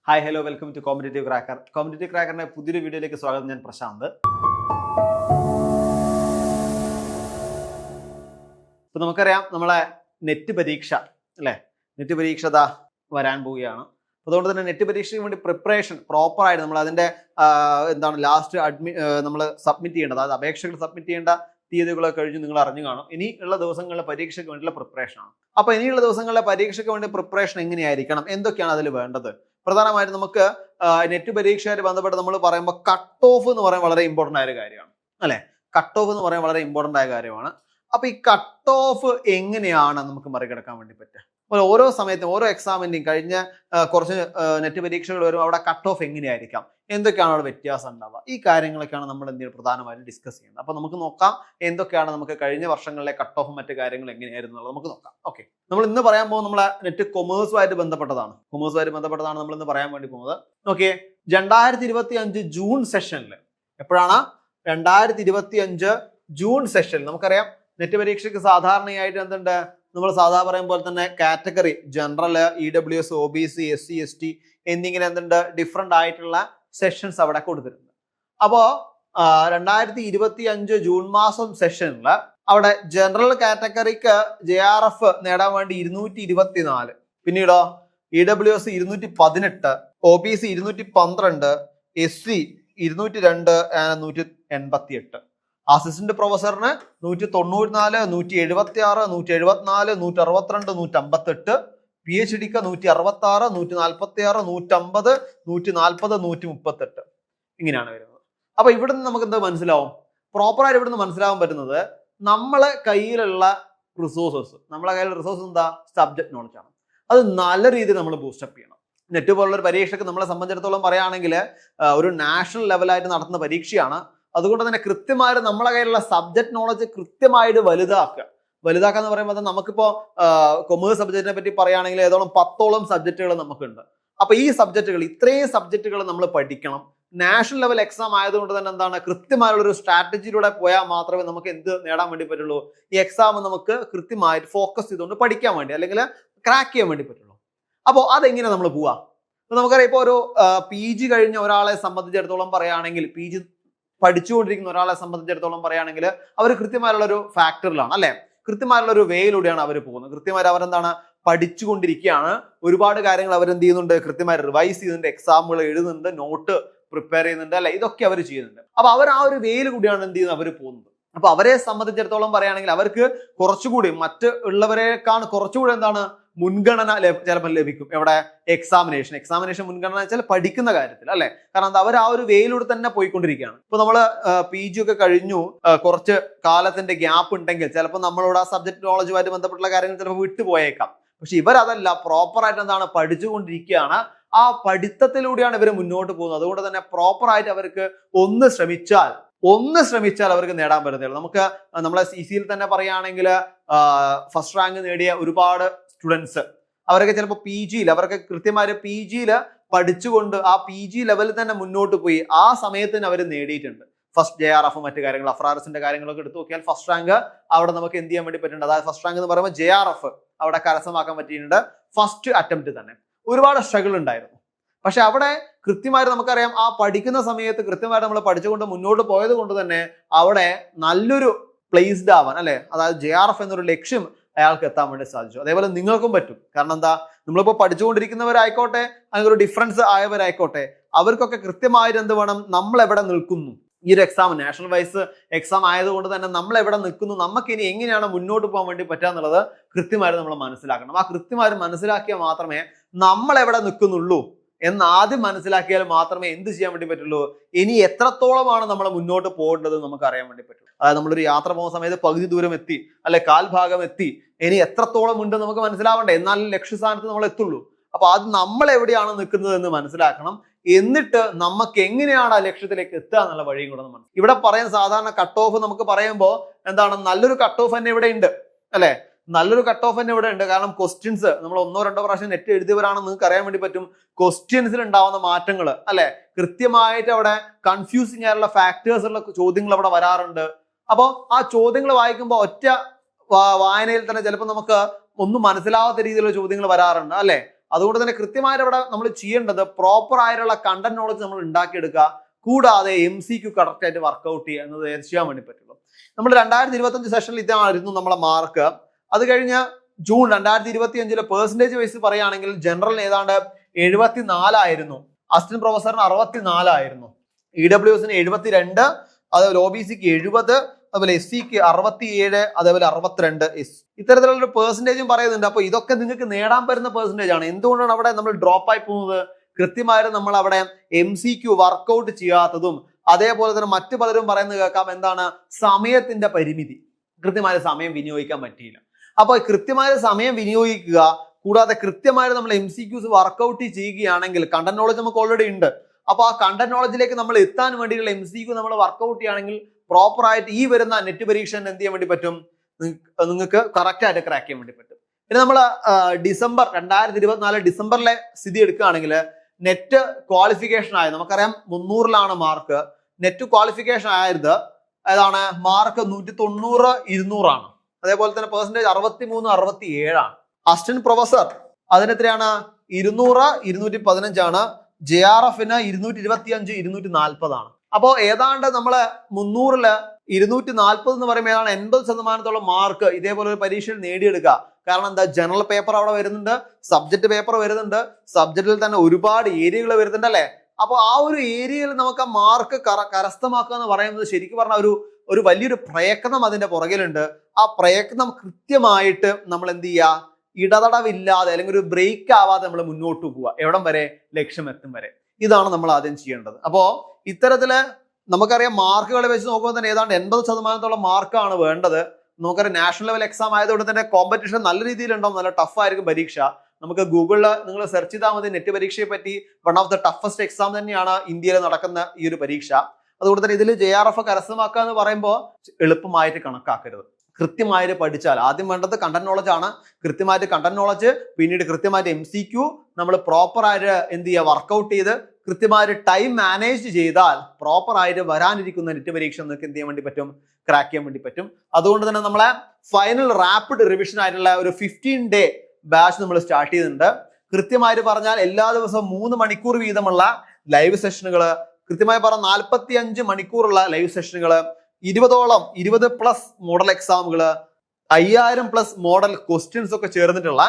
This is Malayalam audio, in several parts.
Hi hello welcome to competitive cracker. Competitive ക്രാക്കറിന്റെ പുതിയൊരു വീഡിയോയിലേക്ക് സ്വാഗതം. ഞാൻ പ്രശാന്ത്. ഇപ്പൊ നമുക്കറിയാം നമ്മളെ നെറ്റ് പരീക്ഷ അല്ലെ, നെറ്റ് പരീക്ഷ വരാൻ പോവുകയാണ്. അതുകൊണ്ട് തന്നെ നെറ്റ് പരീക്ഷയ്ക്ക് വേണ്ടി പ്രിപ്പറേഷൻ പ്രോപ്പറായിട്ട് നമ്മൾ അതിന്റെ ലാസ്റ്റ് നമ്മൾ സബ്മിറ്റ് ചെയ്യേണ്ടത്, അതായത് അപേക്ഷകൾ സബ്മിറ്റ് ചെയ്യേണ്ട തീയതികളൊക്കെ കഴിഞ്ഞ് നിങ്ങൾ അറിഞ്ഞു കാണും. ഇനി ഉള്ള ദിവസങ്ങളിലെ പരീക്ഷയ്ക്ക് വേണ്ടിയുള്ള പ്രിപ്പറേഷൻ ആണ്. അപ്പൊ ഇനിയുള്ള ദിവസങ്ങളിലെ പരീക്ഷയ്ക്ക് വേണ്ടി പ്രിപ്പറേഷൻ എങ്ങനെയായിരിക്കണം, എന്തൊക്കെയാണ് അതിൽ വേണ്ടത്? പ്രധാനമായിട്ടും നമുക്ക് നെറ്റ് പരീക്ഷയായിട്ട് ബന്ധപ്പെട്ട് നമ്മൾ പറയുമ്പോൾ കട്ട് ഓഫ് എന്ന് പറയാൻ വളരെ ഇമ്പോർട്ടൻ്റ് ആയ ഒരു കാര്യമാണ് അല്ലെ. കട്ട് ഓഫ് എന്ന് പറയാൻ വളരെ ഇമ്പോർട്ടൻ്റ് ആയ കാര്യമാണ്. അപ്പൊ ഈ കട്ട് ഓഫ് എങ്ങനെയാണ് നമുക്ക് മറികടക്കാൻ വേണ്ടി പറ്റുക? അപ്പോൾ ഓരോ സമയത്തും ഓരോ എക്സാമിന്റെയും കഴിഞ്ഞ കുറച്ച് നെറ്റ് പരീക്ഷകൾ വരും, അവിടെ കട്ട് ഓഫ് എങ്ങനെയായിരിക്കാം, എന്തൊക്കെയാണ് അവിടെ വ്യത്യാസം ഉണ്ടാവുക, ഈ കാര്യങ്ങളൊക്കെയാണ് നമ്മൾ പ്രധാനമായും ഡിസ്കസ് ചെയ്യുന്നത്. അപ്പൊ നമുക്ക് നോക്കാം എന്തൊക്കെയാണ് നമുക്ക് കഴിഞ്ഞ വർഷങ്ങളിലെ കട്ട് ഓഫും മറ്റു കാര്യങ്ങൾ എങ്ങനെയായിരുന്നു എന്നുള്ളത് നമുക്ക് നോക്കാം. ഓക്കെ, നമ്മൾ ഇന്ന് പറയാൻ പോകുന്നത് നമ്മളെ നെറ്റ് കൊമേഴ്സുമായിട്ട് ബന്ധപ്പെട്ടതാണ്. നമ്മൾ ഇന്ന് പറയാൻ വേണ്ടി പോകുന്നത്. ഓക്കെ, 2025 ജൂൺ സെഷനിൽ എപ്പോഴാണ്? 2025 ജൂൺ സെഷനിൽ നമുക്കറിയാം നെറ്റ് പരീക്ഷയ്ക്ക് സാധാരണയായിട്ട് എന്തുണ്ട്, നമ്മൾ സാധാ പറയും പോലെ തന്നെ category general, EWS, OBC, SC, ST എന്നിങ്ങനെ എന്തുണ്ട് ഡിഫറെന്റ് ആയിട്ടുള്ള സെഷൻസ് അവിടെ കൊടുത്തിട്ടുണ്ട്. അപ്പോ 2025 ജൂൺ മാസം സെഷനിൽ അവിടെ ജനറൽ കാറ്റഗറിക്ക് JRF നേടാൻ വേണ്ടി 224, പിന്നീടോ EWS 218, OBC 212, SC 202, 188. അസിസ്റ്റന്റ് പ്രൊഫസറിന് 194, 176, 174, 162, 158, PhDക്ക് 166, 146, 150, 140, 138 ഇങ്ങനെയാണ് വരുന്നത്. അപ്പൊ ഇവിടുന്ന് നമുക്ക് എന്താ മനസ്സിലാവും? പ്രോപ്പറായിട്ട് ഇവിടുന്ന് മനസ്സിലാവാൻ പറ്റുന്നത് നമ്മളെ കയ്യിലുള്ള റിസോഴ്സസ് എന്താ? സബ്ജക്ട് നോളജ് ആണ്. അത് നല്ല രീതിയിൽ നമ്മൾ ബൂസ്റ്റപ്പ് ചെയ്യണം. നെറ്റ് പോലുള്ള ഒരു പരീക്ഷയ്ക്ക് നമ്മളെ സംബന്ധിച്ചിടത്തോളം പറയുകയാണെങ്കിൽ ഒരു നാഷണൽ ലെവലായിട്ട് നടത്തുന്ന പരീക്ഷയാണ്. അതുകൊണ്ട് തന്നെ കൃത്യമായിട്ട് നമ്മളെ കയ്യിലുള്ള സബ്ജക്ട് നോളജ് കൃത്യമായിട്ട് വലുതാക്കുക എന്ന് പറയുമ്പോൾ നമുക്കിപ്പോ കൊമേഴ്സ് സബ്ജക്റ്റിനെ പറ്റി പറയുകയാണെങ്കിൽ ഏതോളം 10ഓളം സബ്ജക്റ്റുകൾ നമുക്കുണ്ട്. അപ്പൊ ഈ സബ്ജക്റ്റുകൾ, ഇത്രയും സബ്ജക്റ്റുകൾ നമ്മൾ പഠിക്കണം. നാഷണൽ ലെവൽ എക്സാം ആയതുകൊണ്ട് തന്നെ എന്താണ്, കൃത്യമായുള്ള ഒരു സ്ട്രാറ്റജിയിലൂടെ പോയാൽ മാത്രമേ നമുക്ക് എന്ത് നേടാൻ വേണ്ടി പറ്റുള്ളൂ? ഈ എക്സാം നമുക്ക് കൃത്യമായിട്ട് ഫോക്കസ് ചെയ്തുകൊണ്ട് പഠിക്കാൻ വേണ്ടി അല്ലെങ്കിൽ ക്രാക്ക് ചെയ്യാൻ വേണ്ടി പറ്റുള്ളൂ. അപ്പോൾ അതെങ്ങനെ നമ്മൾ പോവാ? ഇപ്പൊ നമുക്കറിയാം, ഇപ്പോൾ ഒരു PG കഴിഞ്ഞ ഒരാളെ സംബന്ധിച്ചിടത്തോളം പറയുകയാണെങ്കിൽ, PG പഠിച്ചുകൊണ്ടിരിക്കുന്ന ഒരാളെ സംബന്ധിച്ചിടത്തോളം പറയുകയാണെങ്കിൽ അവർ കൃത്യമായുള്ള ഒരു ഫാക്ടറിലാണ് അല്ലെ, കൃത്യമായുള്ള ഒരു വേയിലൂടെയാണ് അവർ പോകുന്നത്. കൃത്യമായിട്ട് അവരെന്താണ് പഠിച്ചുകൊണ്ടിരിക്കുകയാണ്. ഒരുപാട് കാര്യങ്ങൾ അവരെന്ത് ചെയ്യുന്നുണ്ട്, കൃത്യമായി റിവൈസ് ചെയ്യുന്നുണ്ട്, എക്സാമുകൾ എഴുതുന്നുണ്ട്, നോട്ട് പ്രിപ്പയർ ചെയ്യുന്നുണ്ട് അല്ലെ, ഇതൊക്കെ അവർ ചെയ്യുന്നുണ്ട്. അപ്പൊ അവർ ആ ഒരു വേയിൽ കൂടിയാണ് എന്ത് ചെയ്യുന്നത്, അവർ പോകുന്നത്. അപ്പൊ അവരെ സംബന്ധിച്ചിടത്തോളം പറയുകയാണെങ്കിൽ അവർക്ക് കുറച്ചുകൂടി മറ്റ് ഉള്ളവരെക്കാൾ കുറച്ചുകൂടി എന്താണ് മുൻഗണന ചിലപ്പോൾ ലഭിക്കും. എവിടെ? എക്സാമിനേഷൻ മുൻഗണന വെച്ചാൽ പഠിക്കുന്ന കാര്യത്തിൽ അല്ലെ. കാരണം അവർ ആ ഒരു വേയിലൂടെ തന്നെ പോയിക്കൊണ്ടിരിക്കുകയാണ്. ഇപ്പൊ നമ്മള് PG ഒക്കെ കഴിഞ്ഞു, കുറച്ച് കാലത്തിന്റെ ഗ്യാപ്പ് ഉണ്ടെങ്കിൽ ചിലപ്പോൾ നമ്മളോട് ആ സബ്ജക്ട് നോളജുമായിട്ട് ബന്ധപ്പെട്ടുള്ള കാര്യങ്ങൾ ചിലപ്പോൾ വിട്ടുപോയേക്കാം. പക്ഷെ ഇവരതല്ല, പ്രോപ്പറായിട്ട് എന്താണ് പഠിച്ചുകൊണ്ടിരിക്കുകയാണ്. ആ പഠിത്തത്തിലൂടെയാണ് ഇവർ മുന്നോട്ട് പോകുന്നത്. അതുകൊണ്ട് തന്നെ പ്രോപ്പറായിട്ട് അവർക്ക് ഒന്ന് ശ്രമിച്ചാൽ അവർക്ക് നേടാൻ പറ്റുന്നതാണ്. നമുക്ക് നമ്മളെ CCയിൽ തന്നെ പറയുകയാണെങ്കിൽ ഫസ്റ്റ് റാങ്ക് നേടിയ ഒരുപാട് സ്റ്റുഡൻസ് അവരൊക്കെ ചിലപ്പോൾ PGയിൽ അവർക്ക് കൃത്യമായ PGയിൽ പഠിച്ചുകൊണ്ട് ആ PG ലെവലിൽ തന്നെ മുന്നോട്ട് പോയി ആ സമയത്തിന് അവർ നേടിയിട്ടുണ്ട്. ഫസ്റ്റ് JRF മറ്റു കാര്യങ്ങൾ, അഫ്രാറിസിന്റെ കാര്യങ്ങളൊക്കെ എടുത്തു നോക്കിയാൽ ഫസ്റ്റ് റാങ്ക് അവിടെ നമുക്ക് എന്ത് ചെയ്യാൻ വേണ്ടി പറ്റുന്നുണ്ട്. അതായത് ഫസ്റ്റ് റാങ്ക് എന്ന് പറയുമ്പോൾ JRF അവിടെ കരസ്ഥമാക്കാൻ പറ്റിയിട്ടുണ്ട്. ഫസ്റ്റ് അറ്റംപ്റ്റ് തന്നെ ഒരുപാട് സ്ട്രഗിൾ ഉണ്ടായിരുന്നു. പക്ഷെ അവിടെ കൃത്യമായിട്ട് നമുക്കറിയാം, ആ പഠിക്കുന്ന സമയത്ത് കൃത്യമായിട്ട് നമ്മൾ പഠിച്ചുകൊണ്ട് മുന്നോട്ട് പോയത് കൊണ്ട് തന്നെ അവിടെ നല്ലൊരു പ്ലേസ്ഡ് ആവാൻ അല്ലെ, അതായത് JRF എന്നൊരു ലക്ഷ്യം അയാൾക്ക് എത്താൻ വേണ്ടി സാധിച്ചു. അതേപോലെ നിങ്ങൾക്കും പറ്റും. കാരണം എന്താ, നമ്മളിപ്പോ പഠിച്ചുകൊണ്ടിരിക്കുന്നവരായിക്കോട്ടെ അല്ലെങ്കിൽ ഒരു ഡിഫറൻസ് ആയവരായിക്കോട്ടെ, അവർക്കൊക്കെ കൃത്യമായിട്ട് എന്ത് വേണം, നമ്മൾ എവിടെ നിൽക്കുന്നു ഈ ഒരു എക്സാം, നാഷണൽ വൈസ് എക്സാം ആയതുകൊണ്ട് തന്നെ നമ്മൾ എവിടെ നിൽക്കുന്നു, നമുക്ക് ഇനി എങ്ങനെയാണ് മുന്നോട്ട് പോകാൻ വേണ്ടി പറ്റുക എന്നുള്ളത് കൃത്യമായിട്ട് നമ്മൾ മനസ്സിലാക്കണം. ആ കൃത്യമായിട്ട് മനസ്സിലാക്കിയാൽ മാത്രമേ നമ്മൾ എവിടെ നിൽക്കുന്നുള്ളൂ എന്ന് ആദ്യം മനസ്സിലാക്കിയാൽ മാത്രമേ എന്ത് ചെയ്യാൻ വേണ്ടി പറ്റുള്ളൂ, ഇനി എത്രത്തോളമാണ് നമ്മൾ മുന്നോട്ട് പോകേണ്ടത് നമുക്ക് അറിയാൻ വേണ്ടി പറ്റുള്ളൂ. അതായത് നമ്മളൊരു യാത്ര പോകുന്ന സമയത്ത് പകുതി ദൂരം എത്തി അല്ലെ, കാൽഭാഗം എത്തി, ഇനി എത്രത്തോളം ഉണ്ട് നമുക്ക് മനസ്സിലാവണ്ടേ, എന്നാലും ലക്ഷ്യസ്ഥാനത്ത് നമ്മൾ എത്തുള്ളൂ. അപ്പൊ അത് നമ്മൾ എവിടെയാണ് നിൽക്കുന്നത് എന്ന് മനസ്സിലാക്കണം. എന്നിട്ട് നമുക്ക് എങ്ങനെയാണ് ആ ലക്ഷ്യത്തിലേക്ക് എത്തുക എന്നുള്ള വഴിയും കൂടെ നമ്മൾ ഇവിടെ പറയാൻ. സാധാരണ കട്ട് ഓഫ് നമുക്ക് പറയുമ്പോൾ എന്താണ്, നല്ലൊരു കട്ട് ഓഫ് തന്നെ ഇവിടെ ഉണ്ട് അല്ലെ, നല്ലൊരു കട്ട് ഓഫ് തന്നെ ഇവിടെ ഉണ്ട്. കാരണം ക്വസ്റ്റ്യൻസ് നമ്മൾ 1-2 പ്രാവശ്യം നെറ്റ് എഴുതിയവരാണെന്ന് നിങ്ങൾക്ക് അറിയാൻ വേണ്ടി പറ്റും. ക്വസ്റ്റ്യൻസിൽ ഉണ്ടാവുന്ന മാറ്റങ്ങൾ അല്ലെ, കൃത്യമായിട്ട് അവിടെ കൺഫ്യൂസിങ് ആയിട്ടുള്ള ഫാക്ടേഴ്സ് ഉള്ള ചോദ്യങ്ങൾ അവിടെ വരാറുണ്ട്. അപ്പോൾ ആ ചോദ്യങ്ങൾ വായിക്കുമ്പോൾ ഒറ്റ വായനയിൽ തന്നെ ചിലപ്പോൾ നമുക്ക് ഒന്നും മനസ്സിലാവാത്ത രീതിയിലുള്ള ചോദ്യങ്ങൾ വരാറുണ്ട് അല്ലെ. അതുകൊണ്ട് തന്നെ കൃത്യമായിട്ട് അവിടെ നമ്മൾ ചെയ്യേണ്ടത് പ്രോപ്പർ ആയിട്ടുള്ള കണ്ടന്റ് നോളജ് നമ്മൾ ഉണ്ടാക്കിയെടുക്കുക. കൂടാതെ MCQ കറക്റ്റ് ആയിട്ട് വർക്ക്ഔട്ട് ചെയ്യുക എന്നത് ചെയ്യാൻ വേണ്ടി പറ്റുള്ളൂ. നമ്മൾ 2025 സെഷനിൽ ഇതായിരുന്നു നമ്മളെ മാർക്ക്. അത് കഴിഞ്ഞ് ജൂൺ 2025 പെർസെന്റേജ് വൈസ് പറയുകയാണെങ്കിൽ ജനറൽ ഏതാണ്ട് 74 ആയിരുന്നു, അസിസ്റ്റന്റ് പ്രൊഫസറിന് 64 ആയിരുന്നു, EWSന് 72, അതേപോലെ OBCക്ക് 70, അതുപോലെ SCക്ക് 67, അതേപോലെ 62. ഇത്തരത്തിലുള്ള പെർസെന്റേജും പറയുന്നുണ്ട്. അപ്പൊ ഇതൊക്കെ നിങ്ങൾക്ക് നേടാൻ പറ്റുന്ന പെർസെന്റേജ് ആണ്. എന്തുകൊണ്ടാണ് അവിടെ നമ്മൾ ഡ്രോപ്പ് ആയി പോകുന്നത്? കൃത്യമായിട്ട് നമ്മൾ അവിടെ MCQ വർക്ക്ഔട്ട് ചെയ്യാത്തതും അതേപോലെ തന്നെ മറ്റു പലരും പറയുന്നത് കേൾക്കാം, എന്താണ് സമയത്തിന്റെ പരിമിതി, കൃത്യമായ സമയം വിനിയോഗിക്കാൻ പറ്റിയില്ല. അപ്പൊ കൃത്യമായ സമയം വിനിയോഗിക്കുക, കൂടാതെ കൃത്യമായിട്ട് നമ്മൾ MCQs വർക്ക്ഔട്ട് ചെയ്യുകയാണെങ്കിൽ കണ്ടന്റ് നോളജ് നമുക്ക് ഓൾറെഡി ഉണ്ട്. അപ്പൊ ആ കണ്ടന്റ് നോളജിലേക്ക് നമ്മൾ എത്താൻ വേണ്ടിയിട്ടുള്ള MCQ നമ്മൾ വർക്ക്ഔട്ട് ചെയ്യുകയാണെങ്കിൽ പ്രോപ്പർ ആയിട്ട് ഈ വരുന്ന നെറ്റ് പരീക്ഷ എന്ത് ചെയ്യാൻ വേണ്ടി പറ്റും, നിങ്ങൾക്ക് കറക്റ്റ് ആയിട്ട് ക്രാക്ക് ചെയ്യാൻ വേണ്ടി പറ്റും. പിന്നെ നമ്മൾ 2024 ഡിസംബറിലെ സ്ഥിതി എടുക്കുകയാണെങ്കിൽ നെറ്റ് ക്വാളിഫിക്കേഷൻ ആയത് നമുക്കറിയാം 300-ലാണ് മാർക്ക്. നെറ്റ് ക്വാളിഫിക്കേഷൻ ആയത് ഏതാണ്? മാർക്ക് 190, 200 ആണ്. അതേപോലെ തന്നെ പെർസെന്റേജ് 63, 67 ആണ്. Assistant professor അതിനെത്രയാണ്? 200, 215 ആണ്. JRFന് 225, 240 ആണ്. അപ്പോ ഏതാണ്ട് നമ്മള് 300-ല് 240 എന്ന് പറയുമ്പോൾ ഏതാണ് 80% മാർക്ക് ഇതേപോലെ ഒരു പരീക്ഷയിൽ നേടിയെടുക്കുക. കാരണം എന്താ? ജനറൽ പേപ്പർ അവിടെ വരുന്നുണ്ട്, സബ്ജക്ട് പേപ്പർ വരുന്നുണ്ട്, സബ്ജക്റ്റിൽ തന്നെ ഒരുപാട് ഏരിയകൾ വരുന്നുണ്ട് അല്ലെ? അപ്പൊ ആ ഒരു ഏരിയയിൽ നമുക്ക് ആ മാർക്ക് കരസ്ഥമാക്കുക എന്ന് പറയുന്നത് ശരിക്കും പറഞ്ഞ ഒരു വലിയൊരു പ്രയത്നം അതിന്റെ പുറകിലുണ്ട്. ആ പ്രയത്നം കൃത്യമായിട്ട് നമ്മൾ എന്ത് ചെയ്യുക, ഇടതടവില്ലാതെ അല്ലെങ്കിൽ ഒരു ബ്രേക്ക് ആവാതെ നമ്മൾ മുന്നോട്ട് പോവുക. എവിടം വരെ? ലക്ഷ്യം എത്തും വരെ. ഇതാണ് നമ്മൾ ആദ്യം ചെയ്യേണ്ടത്. അപ്പോ ഇത്തരത്തില് നമുക്കറിയാം മാർക്കുകളെ വെച്ച് നോക്കുമ്പോൾ തന്നെ ഏതാണ്ട് 80% മാർക്കാണ് വേണ്ടത്. നമുക്കറിയാം നാഷണൽ ലെവൽ എക്സാം ആയതുകൊണ്ട് തന്നെ കോമ്പറ്റീഷൻ നല്ല രീതിയിൽ ഉണ്ടാവും, നല്ല ടഫ് ആയിരിക്കും പരീക്ഷ. നമുക്ക് ഗൂഗിളിൽ നിങ്ങൾ സെർച്ച് ചെയ്താൽ മതി നെറ്റ് പരീക്ഷയെ പറ്റി. One of the toughest exam തന്നെയാണ് ഇന്ത്യയിൽ നടക്കുന്ന ഈ ഒരു പരീക്ഷ. അതുകൊണ്ട് തന്നെ ഇതിൽ JRF കരസ്ഥമാക്കുക എന്ന് പറയുമ്പോൾ എളുപ്പമായിട്ട് കണക്കാക്കരുത്. കൃത്യമായിട്ട് പഠിച്ചാൽ ആദ്യം വേണ്ടത് കണ്ടന്റ് നോളജ് ആണ്. കൃത്യമായിട്ട് കണ്ടന്റ് നോളജ്, പിന്നീട് കൃത്യമായിട്ട് MCQ നമ്മൾ പ്രോപ്പർ ആയിട്ട് എന്ത് ചെയ്യുക, വർക്ക്ഔട്ട് ചെയ്ത് കൃത്യമായിട്ട് ടൈം മാനേജ് ചെയ്താൽ പ്രോപ്പർ ആയിട്ട് വരാനിരിക്കുന്ന നെറ്റ് പരീക്ഷ നിങ്ങൾക്ക് എന്ത് ചെയ്യാൻ വേണ്ടി പറ്റും, ക്രാക്ക് ചെയ്യാൻ വേണ്ടി പറ്റും. അതുകൊണ്ട് തന്നെ നമ്മളെ ഫൈനൽ റാപ്പിഡ് റിവിഷൻ ആയിട്ടുള്ള ഒരു 15-day ബാച്ച് നമ്മൾ സ്റ്റാർട്ട് ചെയ്തിട്ടുണ്ട്. കൃത്യമായിട്ട് പറഞ്ഞാൽ എല്ലാ ദിവസവും 3 മണിക്കൂർ വീതമുള്ള ലൈവ് സെഷനുകൾ, കൃത്യമായി പറഞ്ഞ 45 മണിക്കൂറുള്ള ലൈവ് സെഷനുകൾ, 20+ മോഡൽ എക്സാമുകൾ, 5000+ മോഡൽ ക്വസ്റ്റ്യൻസ് ഒക്കെ ചേർന്നിട്ടുള്ള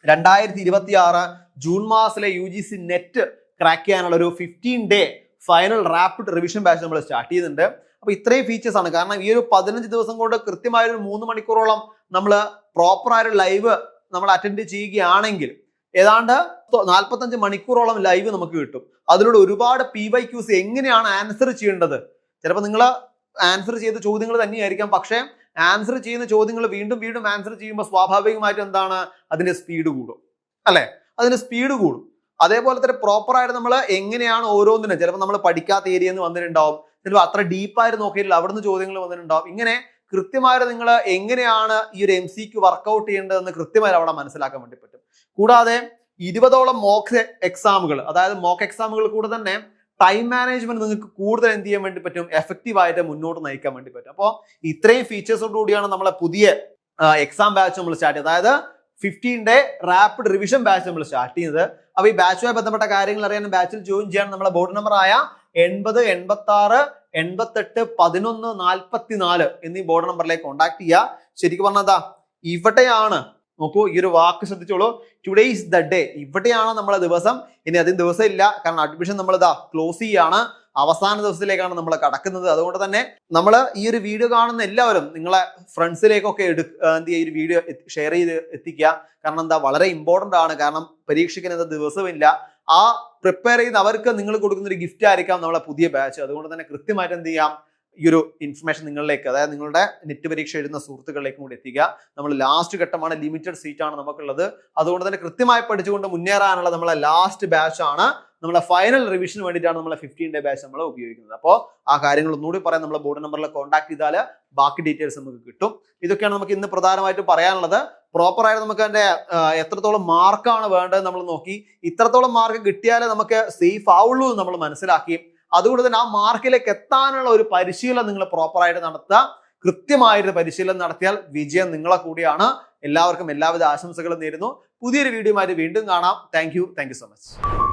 2026 ജൂൺ മാസത്തിലെ UGC നെറ്റ് ക്രാക്ക് ചെയ്യാനുള്ള ഒരു 15-day final rapid revision batch നമ്മൾ സ്റ്റാർട്ട് ചെയ്യുന്നുണ്ട്. അപ്പൊ ഇത്രയും ഫീച്ചേഴ്സ് ആണ്. കാരണം ഈ ഒരു 15 ദിവസം കൊണ്ട് കൃത്യമായ ഒരു 3 മണിക്കൂറോളം നമ്മൾ പ്രോപ്പർ ആയ ലൈവ് നമ്മൾ അറ്റൻഡ് ചെയ്യുകയാണെങ്കിൽ ഏതാണ്ട് 45 മണിക്കൂറോളം ലൈവ് നമുക്ക് കിട്ടും. അതിലൂടെ ഒരുപാട് PYQs എങ്ങനെയാണ് ആൻസർ ചെയ്യേണ്ടത്, ചിലപ്പോൾ നിങ്ങൾ ആൻസർ ചെയ്ത ചോദ്യങ്ങൾ തന്നെയായിരിക്കാം, പക്ഷേ ആൻസർ ചെയ്യുന്ന ചോദ്യങ്ങൾ വീണ്ടും വീണ്ടും ആൻസർ ചെയ്യുമ്പോൾ സ്വാഭാവികമായിട്ടും എന്താണ്, അതിന്റെ സ്പീഡ് കൂടും അല്ലെ? അതിന്റെ സ്പീഡ് കൂടും. അതേപോലെ തന്നെ പ്രോപ്പർ ആയിട്ട് നമ്മൾ എങ്ങനെയാണ് ഓരോന്നിനും, ചിലപ്പോൾ നമ്മൾ പഠിക്കാത്ത ഏരിയ എന്ന് വന്നിട്ടുണ്ടാവും, ചിലപ്പോൾ അത്ര ഡീപ്പായിട്ട് നോക്കിയിട്ടില്ല അവിടുന്ന് ചോദ്യങ്ങൾ വന്നിട്ടുണ്ടാവും. ഇങ്ങനെ കൃത്യമായിട്ട് നിങ്ങൾ എങ്ങനെയാണ് ഈ ഒരു MCQ വർക്ക്ഔട്ട് ചെയ്യേണ്ടതെന്ന് കൃത്യമായിട്ട് അവിടെ മനസ്സിലാക്കാൻ വേണ്ടി പറ്റും. കൂടാതെ 20ഓളം മോക്ക് എക്സാമുകൾ, അതായത് മോക്ക് എക്സാമുകൾ കൂടെ തന്നെ ടൈം മാനേജ്മെന്റ് നിങ്ങൾക്ക് കൂടുതൽ എന്ത് ചെയ്യാൻ വേണ്ടി പറ്റും, എഫക്റ്റീവ് ആയിട്ട് മുന്നോട്ട് നയിക്കാൻ വേണ്ടി പറ്റും. അപ്പോൾ ഇത്രയും ഫീച്ചേഴ്സോട് കൂടിയാണ് നമ്മളെ പുതിയ എക്സാം ബാച്ച് നമ്മൾ സ്റ്റാർട്ട് ചെയ്തത്. അതായത് 15-day റാപ്പിഡ് റിവിഷൻ ബാച്ച് നമ്മൾ സ്റ്റാർട്ട് ചെയ്യുന്നത്. അപ്പൊ ഈ ബാച്ചുമായി ബന്ധപ്പെട്ട കാര്യങ്ങൾ അറിയാനും ബാച്ചിൽ ജോയിൻ ചെയ്യാൻ നമ്മളെ ബോർഡ് നമ്പർ ആയ 80 86 88 11 44 എന്നീ ബോർഡ് നമ്പറിലേക്ക് കോൺടാക്ട് ചെയ്യുക. ശരിക്കും പറഞ്ഞതാ ഇവിടെയാണ്, നോക്കൂ ഈ ഒരു വാക്ക് ശ്രദ്ധിച്ചോളൂ, ടുഡേ ഈസ് ദ ഡേ. ഇവിടെയാണ് നമ്മളെ ദിവസം. ഇനി അതിന് ദിവസം ഇല്ല, കാരണം അഡ്മിഷൻ നമ്മൾ ക്ലോസ് ചെയ്യാണ്, അവസാന ദിവസത്തിലേക്കാണ് നമ്മൾ കടക്കുന്നത്. അതുകൊണ്ട് തന്നെ നമ്മൾ ഈ ഒരു വീഡിയോ കാണുന്ന എല്ലാവരും നിങ്ങളെ ഫ്രണ്ട്സിലേക്കൊക്കെ എന്ത് ചെയ്യുക, ഈ ഒരു വീഡിയോ ഷെയർ ചെയ്ത് എത്തിക്കുക. കാരണം എന്താ, വളരെ ഇമ്പോർട്ടന്റ് ആണ്. കാരണം പരീക്ഷയ്ക്ക് ദിവസമില്ല. ആ പ്രിപ്പയർ ചെയ്യുന്ന അവർക്ക് നിങ്ങൾ കൊടുക്കുന്ന ഒരു ഗിഫ്റ്റ് ആയിരിക്കാം നമ്മളെ പുതിയ ബാച്ച്. അതുകൊണ്ട് തന്നെ കൃത്യമായിട്ട് എന്ത് ചെയ്യാം, ഈ ഒരു ഇൻഫർമേഷൻ നിങ്ങളിലേക്ക്, അതായത് നിങ്ങളുടെ നെറ്റ് പരീക്ഷ എഴുതുന്ന സുഹൃത്തുക്കളിലേക്കും കൂടി എത്തിക്കുക. നമ്മൾ ലാസ്റ്റ് ഘട്ടമാണ്, ലിമിറ്റഡ് സീറ്റാണ് നമുക്കുള്ളത്. അതുകൊണ്ട് തന്നെ കൃത്യമായി പഠിച്ചുകൊണ്ട് മുന്നേറാനുള്ള നമ്മളെ ലാസ്റ്റ് ബാച്ച് ആണ്, നമ്മളെ ഫൈനൽ റിവിഷന് വേണ്ടിയിട്ടാണ് നമ്മളെ 15-day ബാച്ച് നമ്മൾ ഉപയോഗിക്കുന്നത്. അപ്പോൾ ആ കാര്യങ്ങൾ ഒന്നുകൂടി പറയാൻ നമ്മളെ ബോർഡ് നമ്പറിൽ കോൺടാക്ട് ചെയ്താൽ ബാക്കി ഡീറ്റെയിൽസ് നമുക്ക് കിട്ടും. ഇതൊക്കെയാണ് നമുക്ക് ഇന്ന് പ്രധാനമായിട്ട് പറയാനുള്ളത്. പ്രോപ്പറായിട്ട് നമുക്ക് അതിന്റെ എത്രത്തോളം മാർക്കാണ് വേണ്ടത് നമ്മൾ നോക്കി. ഇത്രത്തോളം മാർക്ക് കിട്ടിയാലേ നമുക്ക് സേഫ് ആവുള്ളൂ എന്ന് നമ്മൾ മനസ്സിലാക്കി. അതുകൊണ്ട് തന്നെ ആ മാർക്കിലേക്ക് എത്താനുള്ള ഒരു പരിശീലനം നിങ്ങൾ പ്രോപ്പറായിട്ട് നടത്തുക. കൃത്യമായിട്ട് പരിശീലനം നടത്തിയാൽ വിജയം നിങ്ങളെ കൂടിയാണ്. എല്ലാവർക്കും എല്ലാവിധ ആശംസകളും നേരുന്നു. പുതിയൊരു വീഡിയോയുമായിട്ട് വീണ്ടും കാണാം. Thank you so much.